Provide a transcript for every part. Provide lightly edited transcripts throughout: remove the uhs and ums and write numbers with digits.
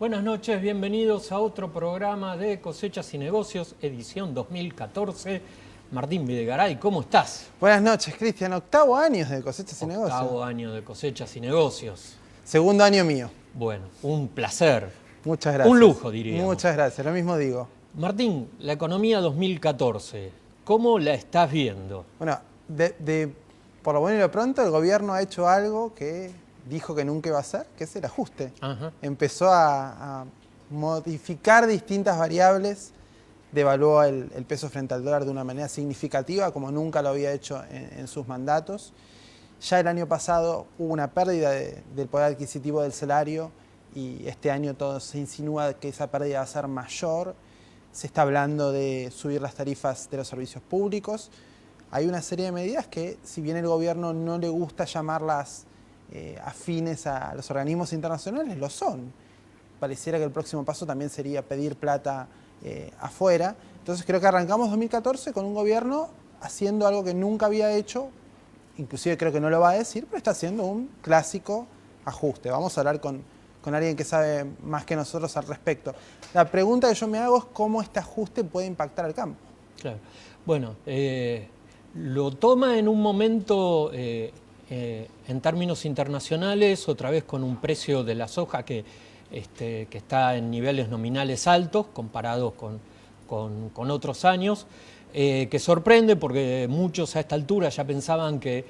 Buenas noches, bienvenidos a otro programa de Cosechas y Negocios, edición 2014. Martín Videgaray, ¿cómo estás? Buenas noches, Cristian. 8º año de Cosechas y Negocios. 8º año de Cosechas y Negocios. 2º año mío. Bueno, un placer. Muchas gracias. Un lujo, diríamos. Muchas gracias, lo mismo digo. Martín, la economía 2014, ¿cómo la estás viendo? Bueno, por lo bueno y lo pronto, el gobierno ha hecho algo que dijo que nunca iba a hacer, que es el ajuste. Ajá. Empezó a modificar distintas variables, devaluó el peso frente al dólar de una manera significativa, como nunca lo había hecho en sus mandatos. Ya el año pasado hubo una pérdida del poder adquisitivo del salario y este año todo se insinúa que esa pérdida va a ser mayor. Se está hablando de subir las tarifas de los servicios públicos. Hay una serie de medidas que, si bien el gobierno no le gusta llamarlas afines a los organismos internacionales, lo son. Pareciera que el próximo paso también sería pedir plata afuera. Entonces creo que arrancamos 2014 con un gobierno haciendo algo que nunca había hecho, inclusive creo que no lo va a decir, pero está haciendo un clásico ajuste. Vamos a hablar con alguien que sabe más que nosotros al respecto. La pregunta que yo me hago es cómo este ajuste puede impactar al campo. Claro. Bueno, lo toma en un momento, en términos internacionales, otra vez con un precio de la soja que está en niveles nominales altos comparados con otros años, que sorprende porque muchos a esta altura ya pensaban que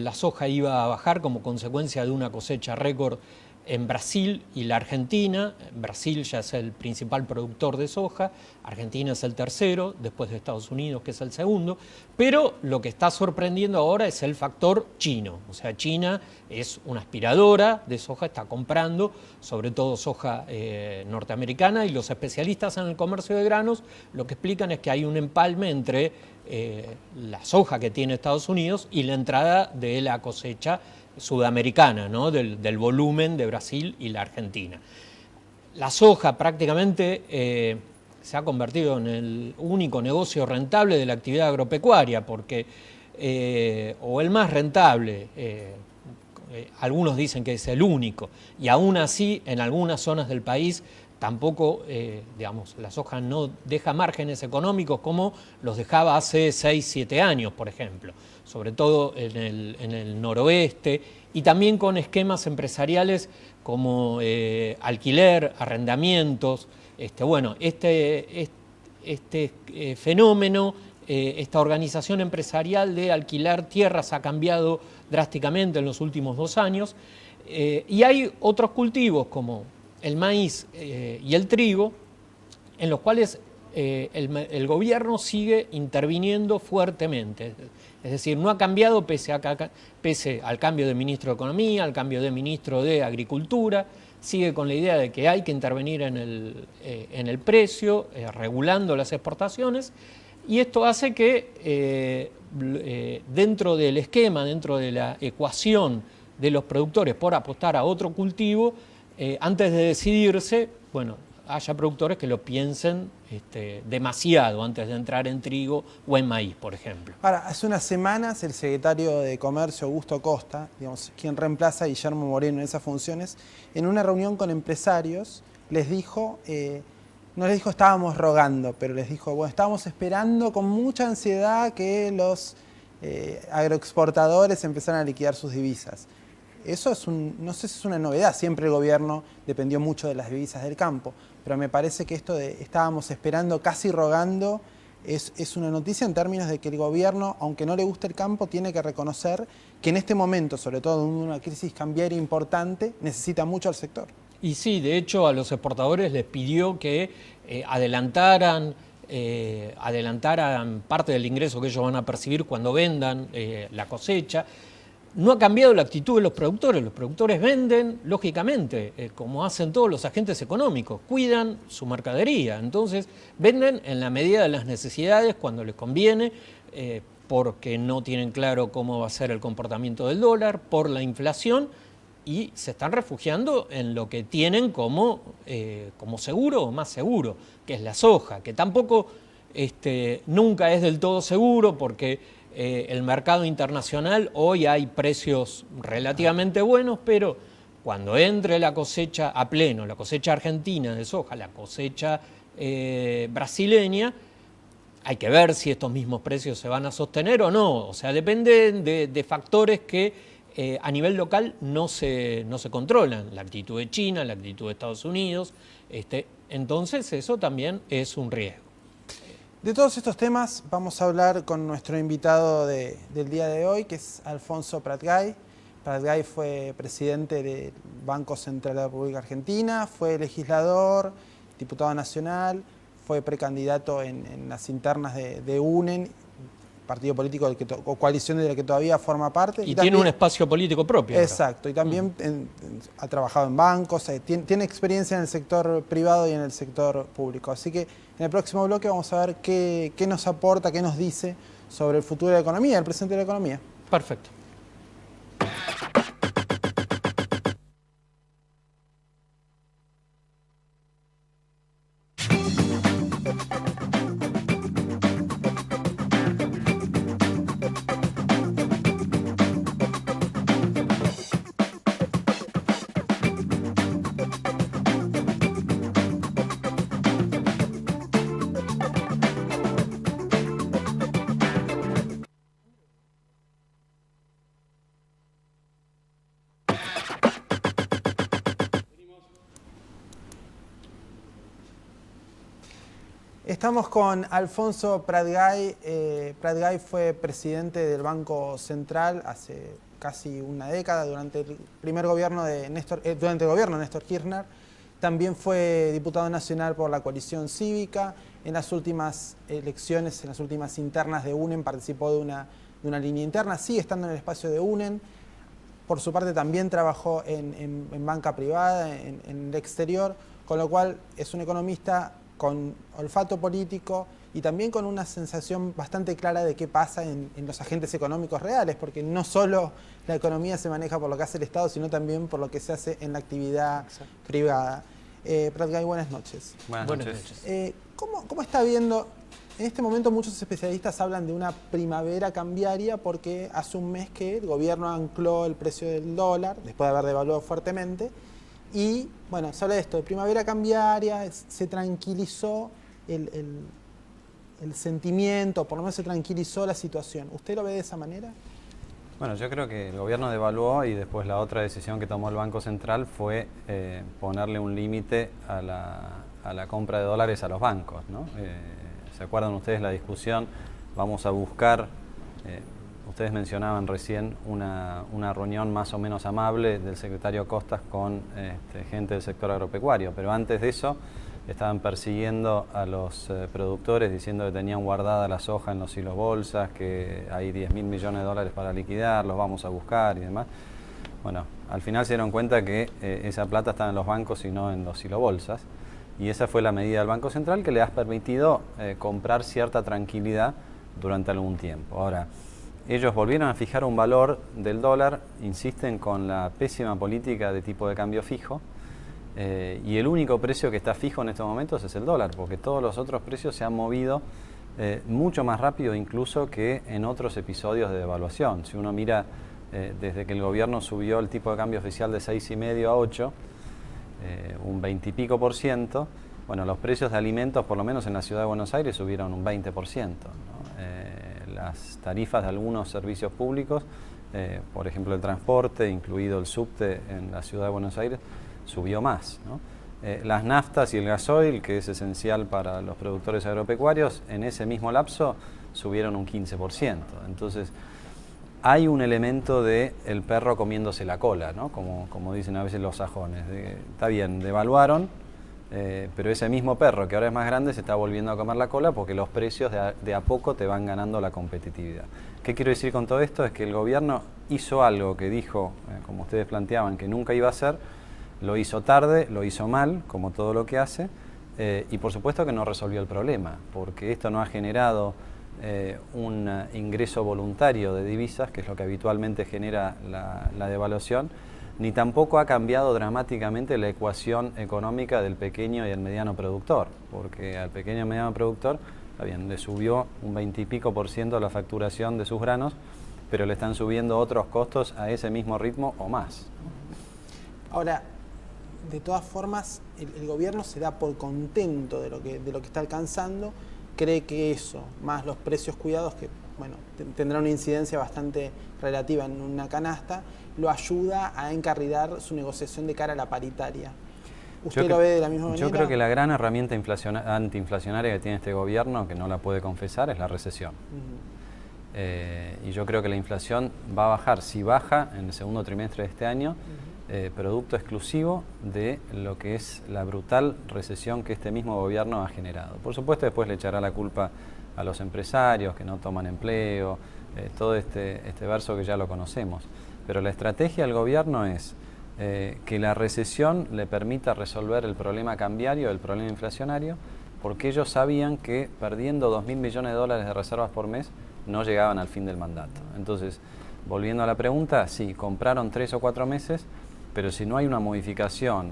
la soja iba a bajar como consecuencia de una cosecha récord en Brasil y la Argentina. Brasil ya es el principal productor de soja, Argentina es el tercero, después de Estados Unidos, que es el segundo, pero lo que está sorprendiendo ahora es el factor chino. O sea, China es una aspiradora de soja, está comprando sobre todo soja norteamericana, y los especialistas en el comercio de granos lo que explican es que hay un empalme entre la soja que tiene Estados Unidos y la entrada de la cosecha sudamericana, ¿no? del volumen de Brasil y la Argentina. La soja prácticamente se ha convertido en el único negocio rentable de la actividad agropecuaria, porque, o el más rentable, algunos dicen que es el único, y aún así en algunas zonas del país tampoco, digamos, la soja no deja márgenes económicos como los dejaba hace 6, 7 años, por ejemplo, sobre todo en el noroeste, y también con esquemas empresariales como alquiler, arrendamientos. Bueno, este fenómeno, esta organización empresarial de alquilar tierras ha cambiado drásticamente en los últimos 2 años, y hay otros cultivos como el maíz y el trigo, en los cuales el gobierno sigue interviniendo fuertemente. Es decir, no ha cambiado pese al cambio de ministro de Economía, al cambio de ministro de Agricultura. Sigue con la idea de que hay que intervenir en el precio, regulando las exportaciones, y esto hace que dentro del esquema, dentro de la ecuación de los productores por apostar a otro cultivo, antes de decidirse, bueno, haya productores que lo piensen demasiado antes de entrar en trigo o en maíz, por ejemplo. Ahora, hace unas semanas el secretario de Comercio, Augusto Costa, digamos, quien reemplaza a Guillermo Moreno en esas funciones, en una reunión con empresarios les dijo, no les dijo estábamos rogando, pero les dijo, bueno, estábamos esperando con mucha ansiedad que los agroexportadores empezaran a liquidar sus divisas. Eso no sé si es una novedad, siempre el gobierno dependió mucho de las divisas del campo, pero me parece que esto de estábamos esperando, casi rogando, es una noticia en términos de que el gobierno, aunque no le guste el campo, tiene que reconocer que en este momento, sobre todo en una crisis cambiaria importante, necesita mucho al sector. Y sí, de hecho a los exportadores les pidió que adelantaran parte del ingreso que ellos van a percibir cuando vendan la cosecha. No ha cambiado la actitud de los productores venden, lógicamente, como hacen todos los agentes económicos, cuidan su mercadería, entonces venden en la medida de las necesidades, cuando les conviene, porque no tienen claro cómo va a ser el comportamiento del dólar, por la inflación, y se están refugiando en lo que tienen como seguro o más seguro, que es la soja, que tampoco nunca es del todo seguro, porque el mercado internacional hoy hay precios relativamente buenos, pero cuando entre la cosecha a pleno, la cosecha argentina de soja, la cosecha brasileña, hay que ver si estos mismos precios se van a sostener o no. O sea, depende de factores que a nivel local no se controlan. La actitud de China, la actitud de Estados Unidos. Entonces eso también es un riesgo. De todos estos temas vamos a hablar con nuestro invitado del día de hoy, que es Alfonso Pratgay. Pratgay fue presidente del Banco Central de la República Argentina, fue legislador, diputado nacional, fue precandidato en las internas de UNEN, partido político o coalición de la que todavía forma parte. Y tiene un espacio político propio. Exacto, ahora. Y también ha trabajado en bancos, tiene experiencia en el sector privado y en el sector público. Así que en el próximo bloque vamos a ver qué nos aporta, qué nos dice sobre el futuro de la economía, el presente de la economía. Perfecto. Estamos con Alfonso Pratgay. Pratgay fue presidente del Banco Central hace casi una década, durante el primer gobierno de durante el gobierno de Néstor Kirchner. También fue diputado nacional por la coalición cívica. En las últimas elecciones, en las últimas internas de UNEN, participó de una línea interna. Sigue estando en el espacio de UNEN. Por su parte también trabajó en banca privada, en el exterior, con lo cual es un economista con olfato político y también con una sensación bastante clara de qué pasa en los agentes económicos reales, porque no solo la economía se maneja por lo que hace el Estado, sino también por lo que se hace en la actividad privada. Pratgay, buenas noches. Buenas noches. ¿Cómo está viendo? En este momento muchos especialistas hablan de una primavera cambiaria porque hace un mes que el gobierno ancló el precio del dólar, después de haber devaluado fuertemente. Y bueno, se habla de esto, de primavera cambiaria, se tranquilizó el sentimiento, por lo menos se tranquilizó la situación. ¿Usted lo ve de esa manera? Bueno, yo creo que el gobierno devaluó y después la otra decisión que tomó el Banco Central fue ponerle un límite a la compra de dólares a los bancos, ¿no? ¿Se acuerdan ustedes la discusión? Vamos a buscar... Ustedes mencionaban recién una reunión más o menos amable del secretario Costas con gente del sector agropecuario, pero antes de eso estaban persiguiendo a los productores diciendo que tenían guardada la soja en los silos bolsas, que hay 10.000 millones de dólares para liquidar, los vamos a buscar y demás. Bueno, al final se dieron cuenta que esa plata estaba en los bancos y no en los silobolsas, y esa fue la medida del Banco Central que le ha permitido comprar cierta tranquilidad durante algún tiempo. Ahora, ellos volvieron a fijar un valor del dólar, insisten con la pésima política de tipo de cambio fijo, y el único precio que está fijo en estos momentos es el dólar, porque todos los otros precios se han movido mucho más rápido incluso que en otros episodios de devaluación. Si uno mira desde que el gobierno subió el tipo de cambio oficial de 6,5 a 8, un 20 y pico %, bueno, los precios de alimentos, por lo menos en la ciudad de Buenos Aires, subieron un 20%, ¿no? Las tarifas de algunos servicios públicos, por ejemplo el transporte, incluido el subte en la ciudad de Buenos Aires, subió más, ¿no? Las naftas y el gasoil, que es esencial para los productores agropecuarios, en ese mismo lapso subieron un 15%. Entonces, hay un elemento de el perro comiéndose la cola, ¿no? Como dicen a veces los sajones. Está bien, devaluaron, pero ese mismo perro que ahora es más grande se está volviendo a comer la cola porque los precios de a poco te van ganando la competitividad. ¿Qué quiero decir con todo esto? Es que el gobierno hizo algo que dijo, como ustedes planteaban, que nunca iba a hacer, lo hizo tarde, lo hizo mal, como todo lo que hace, y por supuesto que no resolvió el problema, porque esto no ha generado un ingreso voluntario de divisas, que es lo que habitualmente genera la devaluación, ni tampoco ha cambiado dramáticamente la ecuación económica del pequeño y el mediano productor, porque al pequeño y mediano productor, está bien, le subió un 20 y pico % la facturación de sus granos, pero le están subiendo otros costos a ese mismo ritmo o más. Ahora, de todas formas, el gobierno se da por contento de lo que está alcanzando, cree que eso, más los precios cuidados, que bueno, tendrá una incidencia bastante relativa en una canasta, lo ayuda a encarrilar su negociación de cara a la paritaria. ¿Usted lo ve de la misma manera? Yo creo que la gran herramienta antiinflacionaria que tiene este gobierno, que no la puede confesar, es la recesión. Y yo creo que la inflación va a bajar, si baja en el segundo trimestre de este año, producto exclusivo de lo que es la brutal recesión que este mismo gobierno ha generado. Por supuesto, después le echará la culpa a los empresarios que no toman empleo, todo este verso que ya lo conocemos. Pero la estrategia del gobierno es que la recesión le permita resolver el problema cambiario, el problema inflacionario, porque ellos sabían que perdiendo 2.000 millones de dólares de reservas por mes no llegaban al fin del mandato. Entonces, volviendo a la pregunta, sí, compraron 3 o 4 meses, pero si no hay una modificación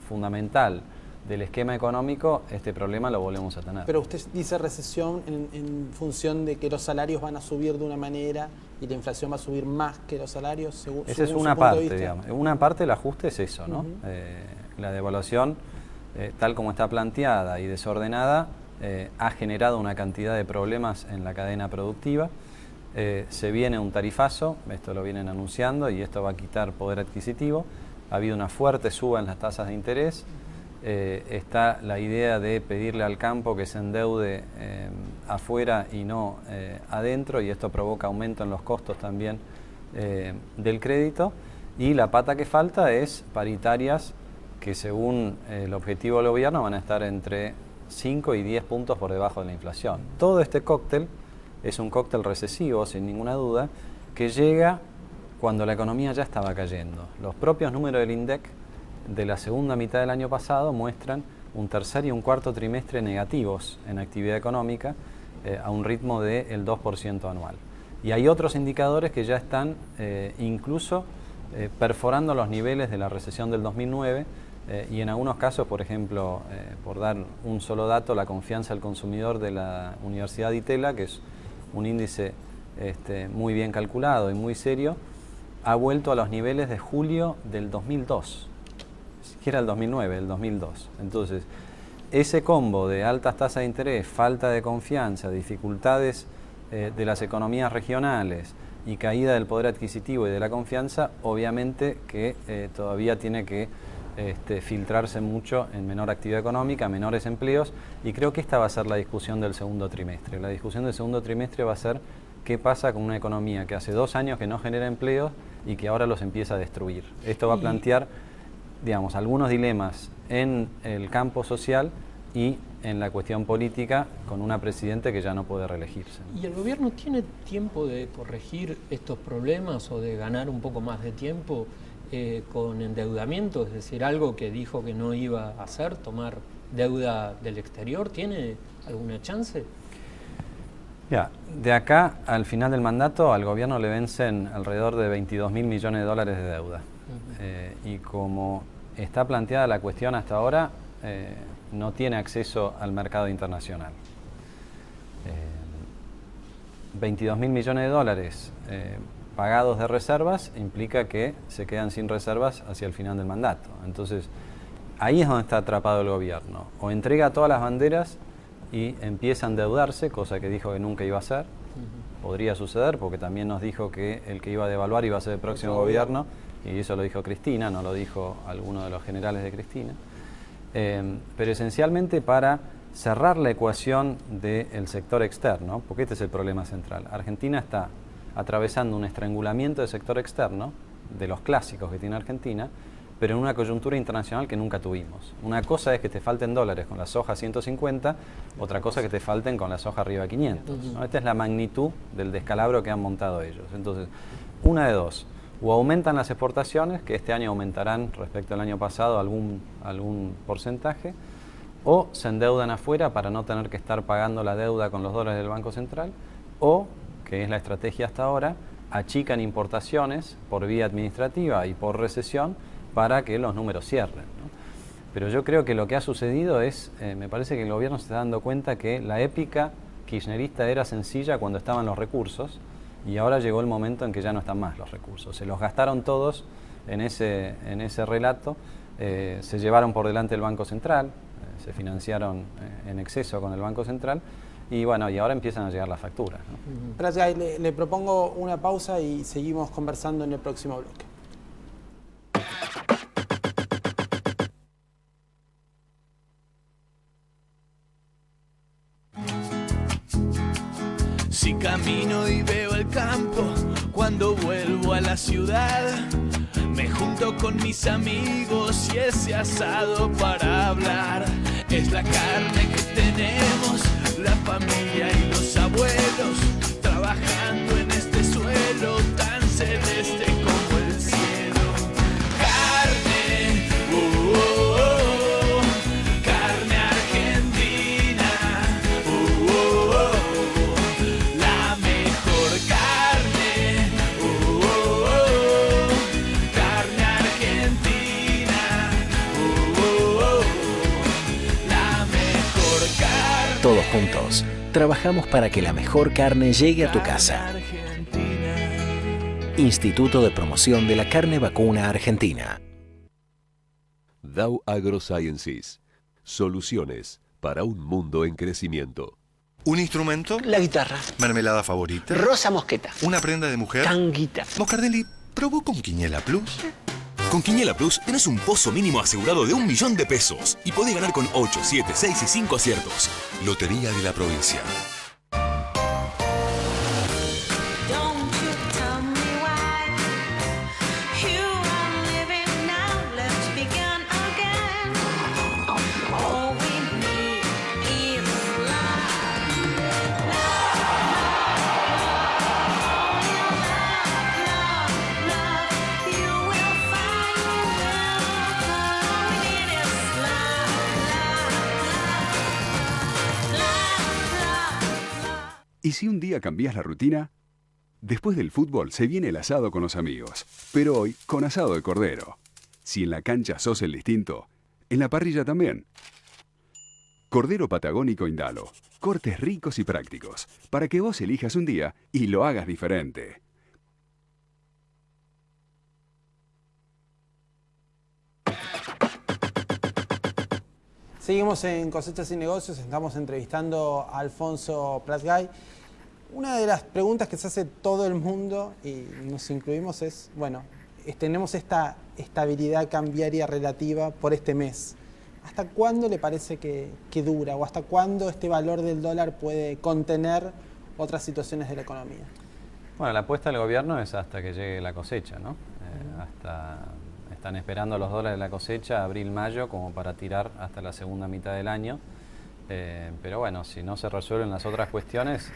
fundamental del esquema económico, este problema lo volvemos a tener. Pero usted dice recesión en función de que los salarios van a subir de una manera y la inflación va a subir más que los salarios, según esa es una parte, digamos. Una parte del ajuste es eso, ¿no? La devaluación, tal como está planteada y desordenada, ha generado una cantidad de problemas en la cadena productiva. Se viene un tarifazo, esto lo vienen anunciando y esto va a quitar poder adquisitivo. Ha habido una fuerte suba en las tasas de interés. Está la idea de pedirle al campo que se endeude afuera y no adentro, y esto provoca aumento en los costos también del crédito. Y la pata que falta es paritarias que, según el objetivo del gobierno, van a estar entre 5 y 10 puntos por debajo de la inflación. Todo este cóctel es un cóctel recesivo, sin ninguna duda, que llega cuando la economía ya estaba cayendo. Los propios números del INDEC de la segunda mitad del año pasado muestran un tercer y un cuarto trimestre negativos en actividad económica a un ritmo del 2% anual. Y hay otros indicadores que ya están incluso perforando los niveles de la recesión del 2009 y en algunos casos, por ejemplo, por dar un solo dato, la confianza del consumidor de la Universidad de Itela, que es un índice muy bien calculado y muy serio, ha vuelto a los niveles de julio del 2002. Ni siquiera el 2009, el 2002. Entonces, ese combo de altas tasas de interés, falta de confianza, dificultades de las economías regionales y caída del poder adquisitivo y de la confianza, obviamente que todavía tiene que filtrarse mucho en menor actividad económica, menores empleos, y creo que esta va a ser la discusión del segundo trimestre. La discusión del segundo trimestre va a ser qué pasa con una economía que hace 2 años que no genera empleos y que ahora los empieza a destruir. Esto va a plantear, digamos, algunos dilemas en el campo social y en la cuestión política, con una presidente que ya no puede reelegirse. ¿Y el gobierno tiene tiempo de corregir estos problemas o de ganar un poco más de tiempo con endeudamiento? Es decir, algo que dijo que no iba a hacer, tomar deuda del exterior, ¿tiene alguna chance? Ya, de acá al final del mandato al gobierno le vencen alrededor de 22.000 millones de dólares de deuda. Y como está planteada la cuestión hasta ahora, no tiene acceso al mercado internacional. 22.000 millones de dólares pagados de reservas implica que se quedan sin reservas hacia el final del mandato. Entonces, ahí es donde está atrapado el gobierno. O entrega todas las banderas y empieza a endeudarse, cosa que dijo que nunca iba a hacer. Podría suceder, porque también nos dijo que el que iba a devaluar iba a ser el próximo gobierno, y eso lo dijo Cristina, no lo dijo alguno de los generales de Cristina. Pero esencialmente para cerrar la ecuación del sector externo, porque este es el problema central. Argentina está atravesando un estrangulamiento del sector externo, de los clásicos que tiene Argentina, pero en una coyuntura internacional que nunca tuvimos. Una cosa es que te falten dólares con la soja 150, otra cosa es que te falten con la soja arriba de 500. ¿No? Esta es la magnitud del descalabro que han montado ellos. Entonces, una de dos: o aumentan las exportaciones, que este año aumentarán respecto al año pasado algún porcentaje, o se endeudan afuera para no tener que estar pagando la deuda con los dólares del Banco Central, o, que es la estrategia hasta ahora, achican importaciones por vía administrativa y por recesión para que los números cierren, ¿no? Pero yo creo que lo que ha sucedido es, me parece que el gobierno se está dando cuenta que la épica kirchnerista era sencilla cuando estaban los recursos, y ahora llegó el momento en que ya no están más los recursos. Se los gastaron todos en ese relato se llevaron por delante el Banco Central, se financiaron en exceso con el Banco Central y bueno, y ahora empiezan a llegar las facturas, ¿no? Pratgay, le propongo una pausa y seguimos conversando en el próximo bloque. Si camino y veo el campo, cuando vuelvo a la ciudad, me junto con mis amigos y ese asado para hablar. Es la carne que tenemos, la familia y los abuelos, trabajando en este suelo tan celeste como el cielo. Carne, carne argentina, la mejor carne, carne argentina, la mejor carne. Todos juntos, trabajamos para que la mejor carne llegue a tu casa. Instituto de Promoción de la Carne Vacuna Argentina. Dow AgroSciences. Soluciones para un mundo en crecimiento. ¿Un instrumento? La guitarra. ¿Mermelada favorita? Rosa mosqueta. ¿Una prenda de mujer? Tanguita. Moscardelli, ¿probó con Quiniela Plus? Con Quiniela Plus tenés un pozo mínimo asegurado de 1 millón de pesos y podés ganar con 8, 7, 6 y 5 aciertos. Lotería de la Provincia. ¿Y si un día cambias la rutina? Después del fútbol se viene el asado con los amigos, pero hoy con asado de cordero. Si en la cancha sos el distinto, en la parrilla también. Cordero Patagónico Indalo. Cortes ricos y prácticos, para que vos elijas un día y lo hagas diferente. Seguimos en Cosechas y Negocios, estamos entrevistando a Alfonso Pratgay. Una de las preguntas que se hace todo el mundo, y nos incluimos, es, bueno, tenemos esta estabilidad cambiaria relativa por este mes. ¿Hasta cuándo le parece que dura o hasta cuándo este valor del dólar puede contener otras situaciones de la economía? Bueno, la apuesta del gobierno es hasta que llegue la cosecha, ¿no? Están esperando los dólares de la cosecha, abril, mayo, como para tirar hasta la segunda mitad del año. Pero bueno, si no se resuelven las otras cuestiones,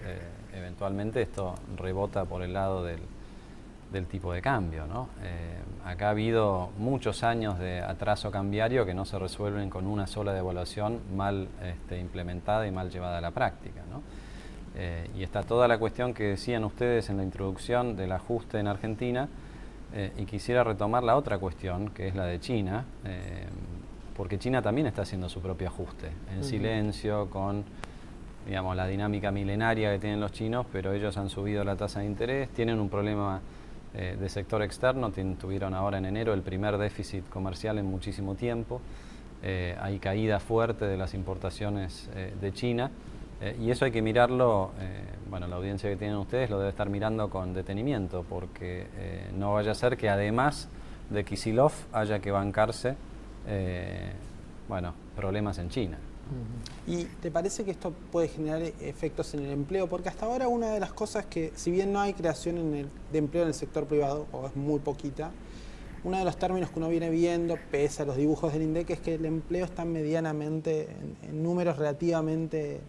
eventualmente esto rebota por el lado del tipo de cambio, ¿no? Acá ha habido muchos años de atraso cambiario que no se resuelven con una sola devaluación mal implementada y mal llevada a la práctica, ¿no? Y está toda la cuestión que decían ustedes en la introducción del ajuste en Argentina, y quisiera retomar la otra cuestión, que es la de China, porque China también está haciendo su propio ajuste, en silencio, con, digamos, la dinámica milenaria que tienen los chinos, pero ellos han subido la tasa de interés, tienen un problema de sector externo, tuvieron ahora en enero el primer déficit comercial en muchísimo tiempo, hay caída fuerte de las importaciones de China, y eso hay que mirarlo, bueno, la audiencia que tienen ustedes lo debe estar mirando con detenimiento, porque no vaya a ser que además de Kicillof haya que bancarse bueno, problemas en China. ¿Y te parece que esto puede generar efectos en el empleo? Porque hasta ahora una de las cosas que, si bien no hay creación de empleo en el sector privado, o es muy poquita, uno de los términos que uno viene viendo, pese a los dibujos del INDEC, es que el empleo está medianamente, en números relativamente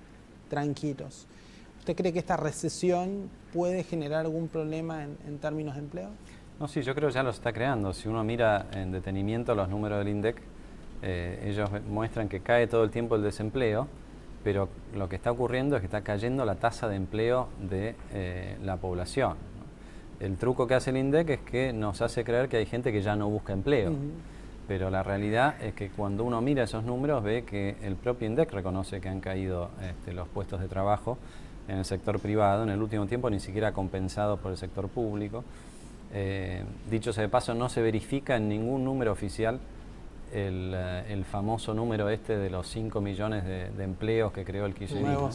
tranquilos. ¿Usted cree que esta recesión puede generar algún problema en términos de empleo? No, sí, yo creo que ya lo está creando. Si uno mira en detenimiento los números del INDEC, ellos muestran que cae todo el tiempo el desempleo, pero lo que está ocurriendo es que está cayendo la tasa de empleo de la población, ¿no? El truco que hace el INDEC es que nos hace creer que hay gente que ya no busca empleo, pero la realidad es que cuando uno mira esos números ve que el propio INDEC reconoce que han caído los puestos de trabajo en el sector privado, en el último tiempo ni siquiera compensados por el sector público. Dicho sea de paso, no se verifica en ningún número oficial el famoso número de los 5 millones de empleos que creó el kirchnerismo.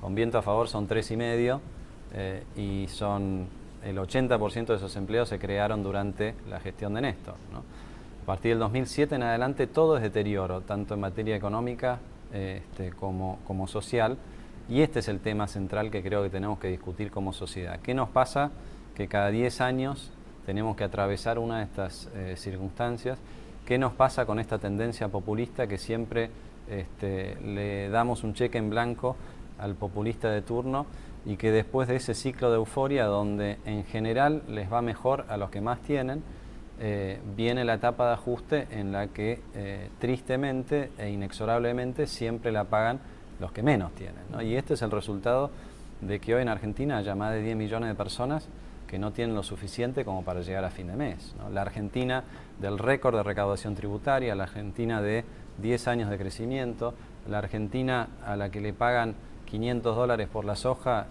Con viento a favor son 3,5 y el 80% de esos empleos se crearon durante la gestión de Néstor, ¿no? A partir del 2007 en adelante todo es deterioro, tanto en materia económica como social, y este es el tema central que creo que tenemos que discutir como sociedad. ¿Qué nos pasa? Que cada 10 años tenemos que atravesar una de estas circunstancias. ¿Qué nos pasa con esta tendencia populista que siempre le damos un cheque en blanco al populista de turno y que después de ese ciclo de euforia donde en general les va mejor a los que más tienen, viene la etapa de ajuste en la que tristemente e inexorablemente siempre la pagan los que menos tienen, ¿no? Y este es el resultado de que hoy en Argentina haya más de 10 millones de personas que no tienen lo suficiente como para llegar a fin de mes, ¿no? La Argentina del récord de recaudación tributaria, la Argentina de 10 años de crecimiento, la Argentina a la que le pagan $500 por la soja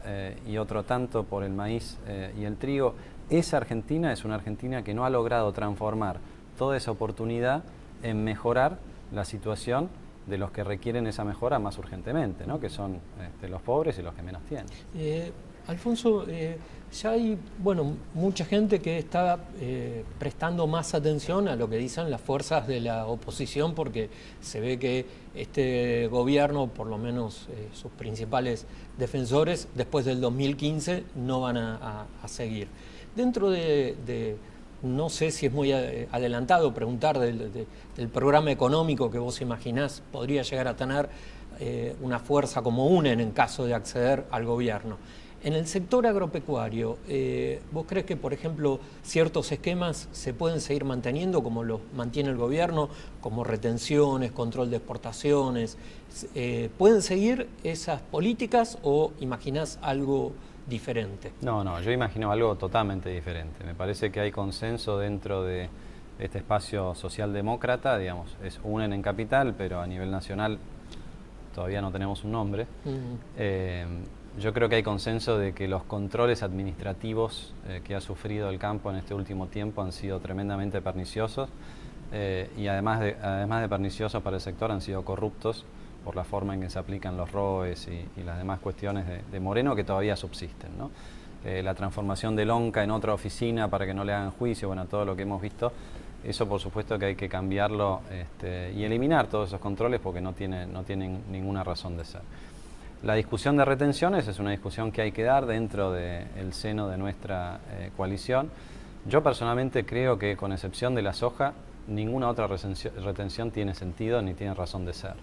y otro tanto por el maíz y el trigo. Esa Argentina es una Argentina que no ha logrado transformar toda esa oportunidad en mejorar la situación de los que requieren esa mejora más urgentemente, ¿no? Que son los pobres y los que menos tienen. Alfonso, ya hay mucha gente que está prestando más atención a lo que dicen las fuerzas de la oposición, porque se ve que este gobierno, por lo menos sus principales defensores, después del 2015 no van a seguir. Dentro no sé si es muy adelantado preguntar del programa económico que vos imaginás podría llegar a tener una fuerza como UNEN en caso de acceder al gobierno. En el sector agropecuario, ¿vos crees que, por ejemplo, ciertos esquemas se pueden seguir manteniendo como los mantiene el gobierno, como retenciones, control de exportaciones? ¿Pueden seguir esas políticas o imaginás algo diferente? No, yo imagino algo totalmente diferente. Me parece que hay consenso dentro de este espacio socialdemócrata, digamos, es UNEN en capital, pero a nivel nacional todavía no tenemos un nombre. Yo creo que hay consenso de que los controles administrativos que ha sufrido el campo en este último tiempo han sido tremendamente perniciosos y además de perniciosos para el sector han sido corruptos por la forma en que se aplican los ROEs y las demás cuestiones de Moreno que todavía subsisten, ¿no? La transformación del ONCA en otra oficina para que no le hagan juicio, bueno, todo lo que hemos visto, eso por supuesto que hay que cambiarlo y eliminar todos esos controles porque no tienen ninguna razón de ser. La discusión de retenciones es una discusión que hay que dar dentro del seno de nuestra coalición. Yo personalmente creo que, con excepción de la soja, ninguna otra retención tiene sentido ni tiene razón de ser.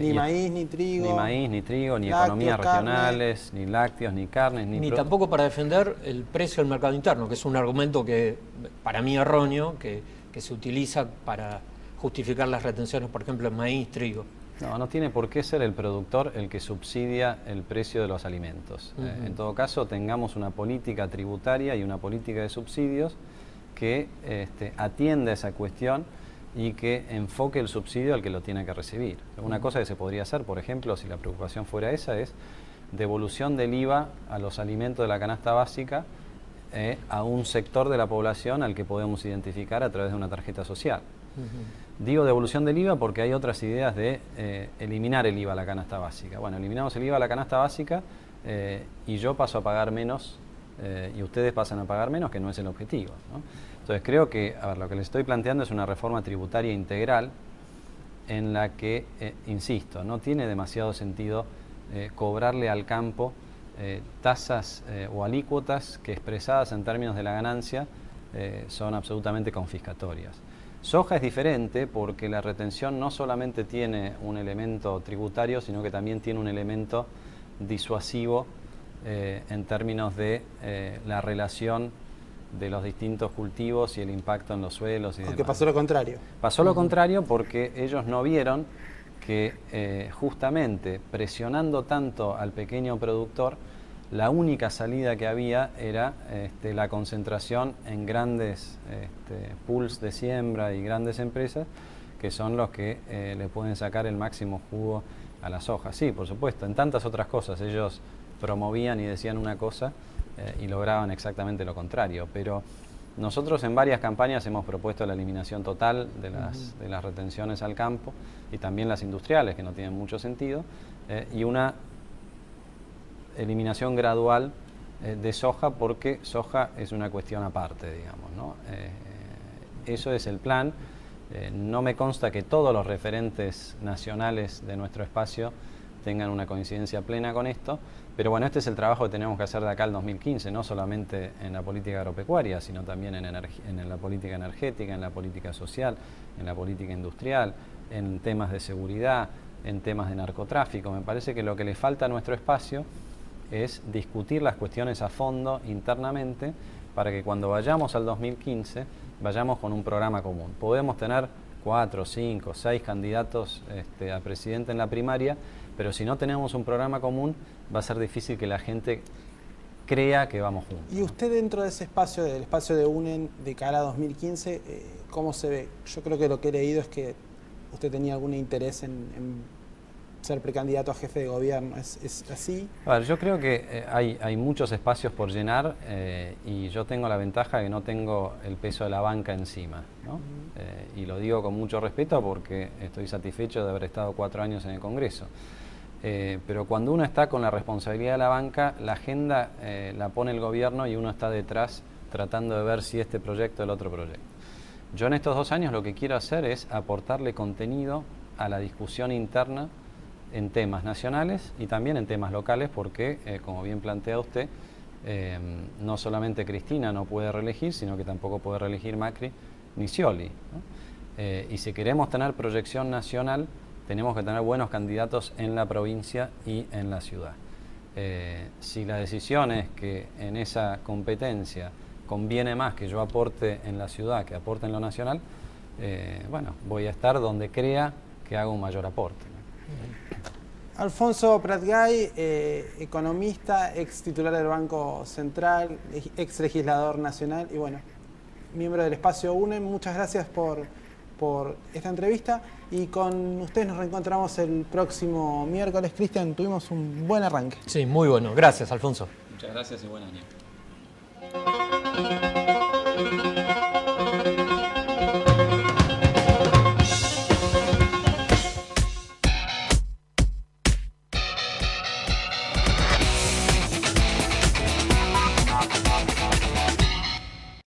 Ni maíz, ni trigo. Ni maíz, ni trigo, ni lácteos, economías regionales, carne. ni lácteos, ni carnes, ni tampoco para defender el precio del mercado interno, que es un argumento que, para mí, erróneo, que se utiliza para justificar las retenciones, por ejemplo, en maíz, trigo. No tiene por qué ser el productor el que subsidia el precio de los alimentos. En todo caso, tengamos una política tributaria y una política de subsidios que atienda esa cuestión y que enfoque el subsidio al que lo tiene que recibir. Una cosa que se podría hacer, por ejemplo, si la preocupación fuera esa, es devolución del IVA a los alimentos de la canasta básica a un sector de la población al que podemos identificar a través de una tarjeta social. Digo devolución del IVA porque hay otras ideas de eliminar el IVA a la canasta básica. Bueno, eliminamos el IVA a la canasta básica y yo paso a pagar menos y ustedes pasan a pagar menos, que no es el objetivo, ¿no? Entonces creo que, lo que les estoy planteando es una reforma tributaria integral en la que, insisto, no tiene demasiado sentido cobrarle al campo tasas o alícuotas que, expresadas en términos de la ganancia, son absolutamente confiscatorias. Soja es diferente porque la retención no solamente tiene un elemento tributario, sino que también tiene un elemento disuasivo en términos de la relación de los distintos cultivos y el impacto en los suelos y demás. Aunque pasó lo contrario. Pasó lo contrario porque ellos no vieron que justamente presionando tanto al pequeño productor, la única salida que había era la concentración en grandes pools de siembra y grandes empresas que son los que le pueden sacar el máximo jugo a la soja. Sí, por supuesto, en tantas otras cosas ellos promovían y decían una cosa y lograban exactamente lo contrario. Pero nosotros en varias campañas hemos propuesto la eliminación total de las retenciones al campo y también las industriales, que no tienen mucho sentido, y una eliminación gradual de soja, porque soja es una cuestión aparte, digamos, ¿no? Eso es el plan. No me consta que todos los referentes nacionales de nuestro espacio tengan una coincidencia plena con esto, pero bueno, este es el trabajo que tenemos que hacer de acá al 2015, no solamente en la política agropecuaria, sino también en la política energética, en la política social, en la política industrial, en temas de seguridad, en temas de narcotráfico. Me parece que lo que le falta a nuestro espacio es discutir las cuestiones a fondo internamente para que cuando vayamos al 2015 vayamos con un programa común. Podemos tener 4, 5, 6 candidatos a presidente en la primaria, pero si no tenemos un programa común va a ser difícil que la gente crea que vamos juntos. Y usted dentro de ese espacio, del espacio de UNEN de cara a 2015, ¿cómo se ve? Yo creo que lo que he leído es que usted tenía algún interés en ser precandidato a jefe de gobierno. ¿Es así? A ver, yo creo que hay muchos espacios por llenar y yo tengo la ventaja de que no tengo el peso de la banca encima, ¿no? Y lo digo con mucho respeto porque estoy satisfecho de haber estado 4 años en el Congreso. Pero cuando uno está con la responsabilidad de la banca, la agenda la pone el gobierno y uno está detrás tratando de ver si este proyecto o el otro proyecto. Yo en estos 2 años lo que quiero hacer es aportarle contenido a la discusión interna en temas nacionales y también en temas locales, porque, como bien plantea usted, no solamente Cristina no puede reelegir, sino que tampoco puede reelegir Macri ni Scioli, ¿no? Y si queremos tener proyección nacional, tenemos que tener buenos candidatos en la provincia y en la ciudad. Si la decisión es que en esa competencia conviene más que yo aporte en la ciudad que aporte en lo nacional, bueno, voy a estar donde crea que haga un mayor aporte, ¿no? Alfonso Pratgay, economista, ex titular del Banco Central, ex legislador nacional y bueno, miembro del espacio UNEN. Muchas gracias por esta entrevista y con ustedes nos reencontramos el próximo miércoles. Cristian, tuvimos un buen arranque. Sí, muy bueno. Gracias, Alfonso. Muchas gracias y buen año.